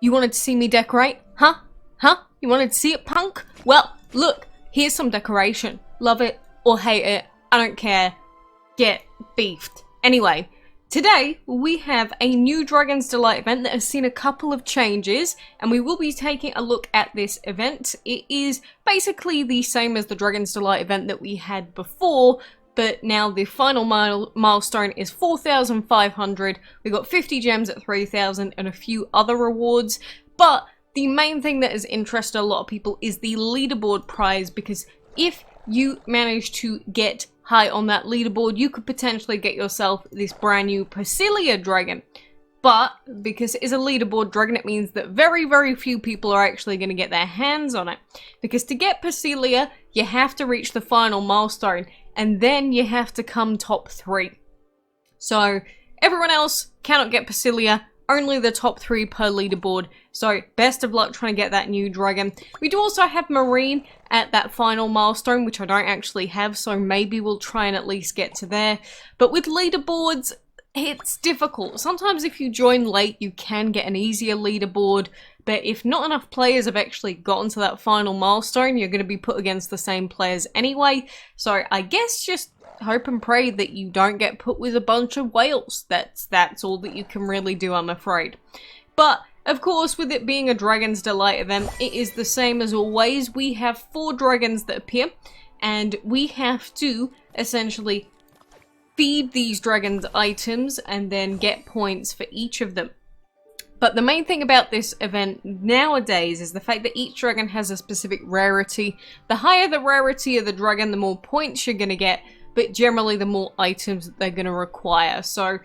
You wanted to see me decorate? Huh? Huh? You wanted to see it, punk? Well, look, here's some decoration. Love it or hate it, I don't care. Get beefed. Anyway, today we have a new Dragon's Delight event that has seen a couple of changes, and we will be taking a look at this event. It is basically the same as the Dragon's Delight event that we had before, but now the final milestone is 4,500. We got 50 gems at 3,000 and a few other rewards, but the main thing that has interested a lot of people is the leaderboard prize, because if you manage to get high on that leaderboard, you could potentially get yourself this brand new POECILIA Dragon. But because it is a leaderboard dragon, it means that very, very few people are actually going to get their hands on it. Because to get POECILIA, you have to reach the final milestone, and then you have to come top 3. So everyone else cannot get POECILIA, only the top 3 per leaderboard. So best of luck trying to get that new dragon. We do also have Marine at that final milestone, which I don't actually have, so maybe we'll try and at least get to there. But with leaderboards, it's difficult. Sometimes if you join late, you can get an easier leaderboard, but if not enough players have actually gotten to that final milestone, you're going to be put against the same players anyway. So I guess just hope and pray that you don't get put with a bunch of whales. That's all that you can really do, I'm afraid. But of course, with it being a Dragon's Delight event, it is the same as always. We have 4 dragons that appear, and we have to essentially feed these dragons items and then get points for each of them. But the main thing about this event nowadays is the fact that each dragon has a specific rarity. The higher the rarity of the dragon, the more points you're going to get, but generally the more items that they're going to require. So,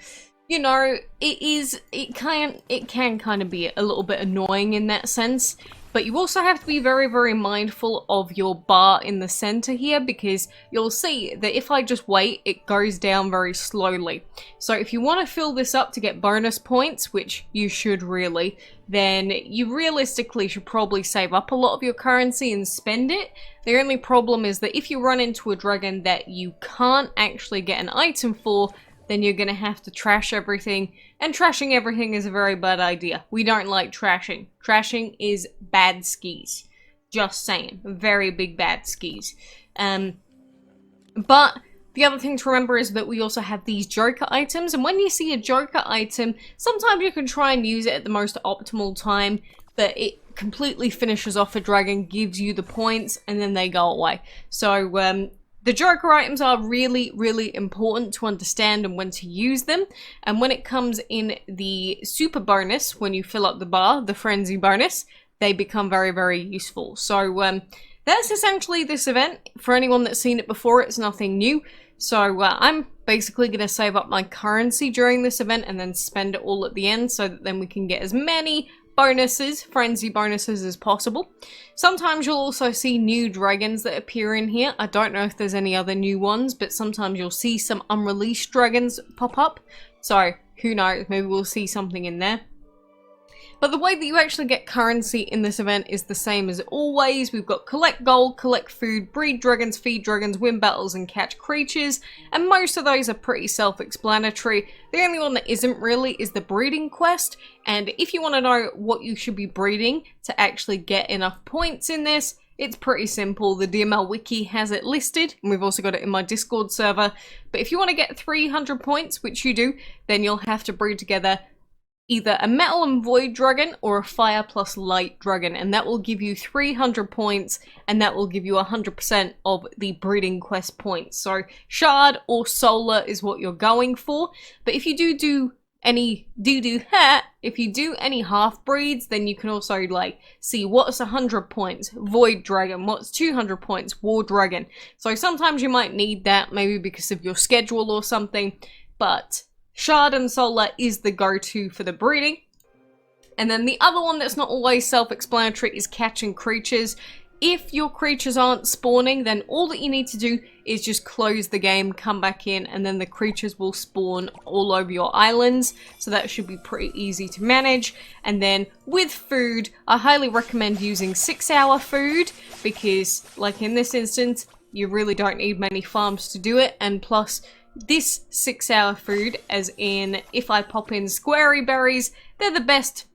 you know, it can kind of be a little bit annoying in that sense. But you also have to be very, very mindful of your bar in the center here, because you'll see that if I just wait, it goes down very slowly. So if you want to fill this up to get bonus points, which you should really, then you realistically should probably save up a lot of your currency and spend it. The only problem is that if you run into a dragon that you can't actually get an item for, then you're going to have to trash everything, and trashing everything is a very bad idea. We don't like trashing. Trashing is bad skis. Just saying. Very big bad skis. But the other thing to remember is that we also have these Joker items, and when you see a Joker item, sometimes you can try and use it at the most optimal time, but it completely finishes off a dragon, gives you the points, and then they go away. So, the Joker items are really, really important to understand and when to use them. And when it comes in the super bonus, when you fill up the bar, the frenzy bonus, they become very, very useful. So that's essentially this event. For anyone that's seen it before, it's nothing new. So I'm basically going to save up my currency during this event and then spend it all at the end, so that then we can get as many bonuses, frenzy bonuses, as possible. Sometimes you'll also see new dragons that appear in here. I don't know if there's any other new ones, but sometimes you'll see some unreleased dragons pop up. So who knows, maybe we'll see something in there. But the way that you actually get currency in this event is the same as always. We've got collect gold, collect food, breed dragons, feed dragons, win battles, and catch creatures. And most of those are pretty self-explanatory. The only one that isn't really is the breeding quest. And if you want to know what you should be breeding to actually get enough points in this, it's pretty simple. The DML wiki has it listed, and we've also got it in my Discord server. But if you want to get 300 points, which you do, then you'll have to breed together either a metal and void dragon or a fire plus light dragon, and that will give you 300 points, and that will give you 100% of the breeding quest points. So shard or solar is what you're going for. But if you do any if you do any half breeds, then you can also like see what's 100 points void dragon, what's 200 points war dragon. So sometimes you might need that, maybe because of your schedule or something, but shard and solar is the go-to for the breeding. And then the other one that's not always self-explanatory is catching creatures. If your creatures aren't spawning, then all that you need to do is just close the game, come back in, and then the creatures will spawn all over your islands. So that should be pretty easy to manage. And then with food, I highly recommend using 6-hour food, because like in this instance, you really don't need many farms to do it. And plus, this 6-hour food, as in if I pop in squarey berries, they're the best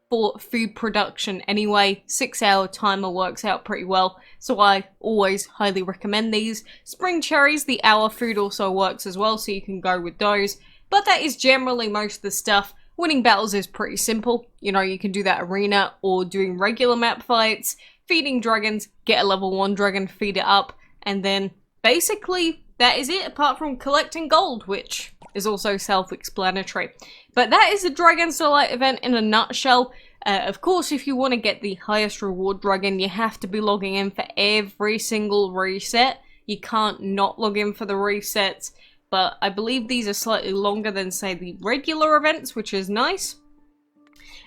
for food production anyway. 6-hour timer works out pretty well, so I always highly recommend these. Spring cherries, the hour food also works as well, so you can go with those. But that is generally most of the stuff. Winning battles is pretty simple. You know, you can do that arena or doing regular map fights, feeding dragons, get a level 1 dragon, feed it up, and then basically that is it, apart from collecting gold, which is also self-explanatory. But that is the Dragon's Delight event in a nutshell. Of course, if you want to get the highest reward dragon, you have to be logging in for every single reset. You can't not log in for the resets. But I believe these are slightly longer than, say, the regular events, which is nice.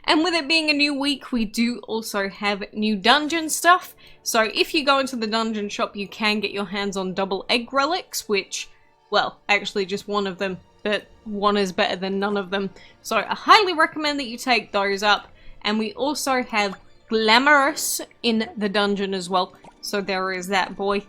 And with it being a new week, we do also have new dungeon stuff. So if you go into the dungeon shop, you can get your hands on double egg relics, which, well, actually just one of them, but one is better than none of them. So I highly recommend that you take those up. And we also have glamorous in the dungeon as well. So there is that boy.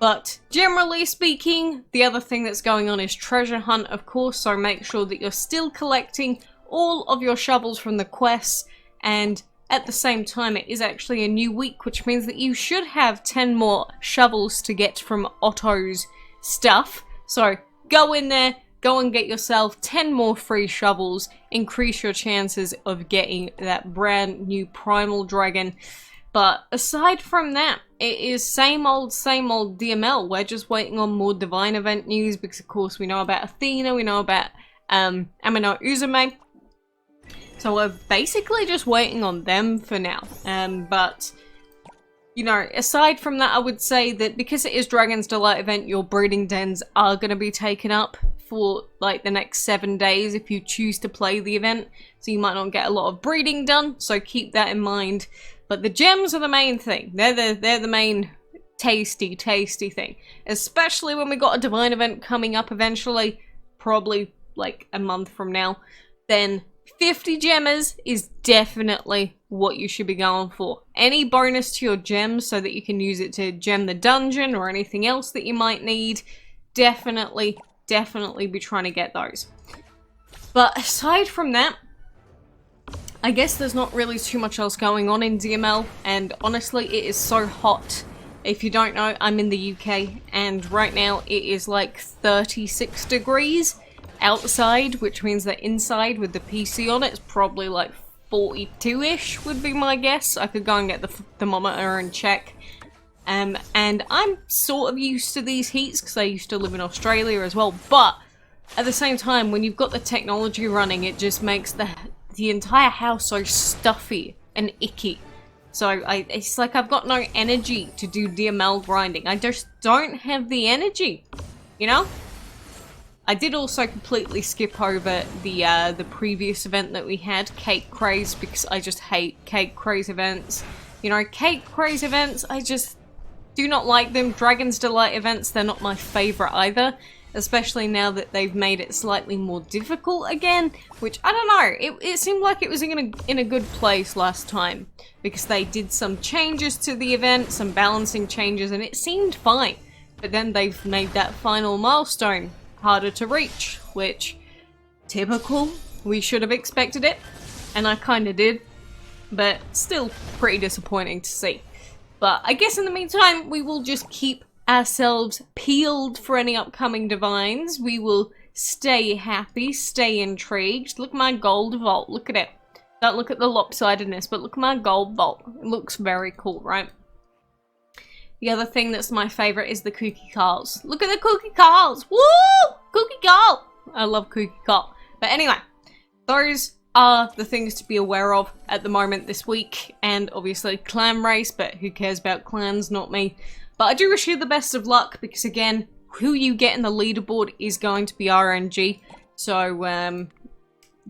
But generally speaking, the other thing that's going on is treasure hunt, of course, so make sure that you're still collecting all of your shovels from the quests, and at the same time it is actually a new week, which means that you should have 10 more shovels to get from Otto's stuff. So go in there, go and get yourself 10 more free shovels, increase your chances of getting that brand new primal dragon. But aside from that, it is same old DML. We're just waiting on more Divine event news because, of course, we know about Athena, we know about Amino Uzume. So we're basically just waiting on them for now. But, you know, aside from that, I would say that because it is Dragon's Delight event, your breeding dens are going to be taken up for, like, the next 7 days if you choose to play the event. So you might not get a lot of breeding done, so keep that in mind. But the gems are the main thing. They're the main tasty thing. Especially when we got a Divine event coming up eventually, probably like a month from now. Then 50 gemmers is definitely what you should be going for. Any bonus to your gems so that you can use it to gem the dungeon or anything else that you might need, definitely be trying to get those. But aside from that, I guess there's not really too much else going on in DML, and honestly it is so hot. If you don't know, I'm in the UK, and right now it is like 36 degrees outside, which means that inside with the PC on it's probably like 42-ish would be my guess. I could go and get the thermometer and check. And I'm sort of used to these heats because I used to live in Australia as well, but at the same time, when you've got the technology running, it just makes the entire house so stuffy and icky. So it's like I've got no energy to do DML grinding. I just don't have the energy, you know? I did also completely skip over the previous event that we had, Cake Craze, because I just hate Cake Craze events. You know, Cake Craze events, I just do not like them. Dragon's Delight events, they're not my favorite either. Especially now that they've made it slightly more difficult again, which, I don't know, it seemed like it was in a good place last time, because they did some changes to the event, some balancing changes, and it seemed fine. But then they've made that final milestone harder to reach, which, typical, we should have expected it, and I kinda did, but still pretty disappointing to see. But I guess in the meantime, we will just keep ourselves peeled for any upcoming divines. We will stay happy, stay intrigued. Look at my gold vault, look at it. Don't look at the lopsidedness, but look at my gold vault. It looks very cool, right? The other thing that's my favorite is the Cookie Carls. Look at the Cookie Carls! Woo! Cookie Carl! I love Cookie Carl. But anyway, those are the things to be aware of at the moment this week. And obviously clan race, but who cares about clans, not me. But I do wish you the best of luck, because again, who you get in the leaderboard is going to be RNG. So,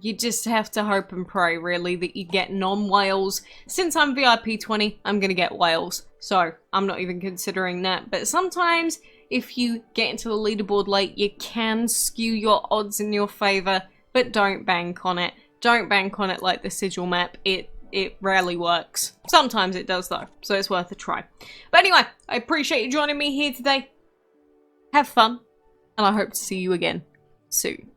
you just have to hope and pray, really, that you get non-whales. Since I'm VIP 20, I'm gonna get whales. So, I'm not even considering that. But sometimes, if you get into the leaderboard late, you can skew your odds in your favor, but don't bank on it. Don't bank on it like the sigil map. It rarely works. Sometimes it does though, so it's worth a try. But anyway, I appreciate you joining me here today. Have fun, and I hope to see you again soon.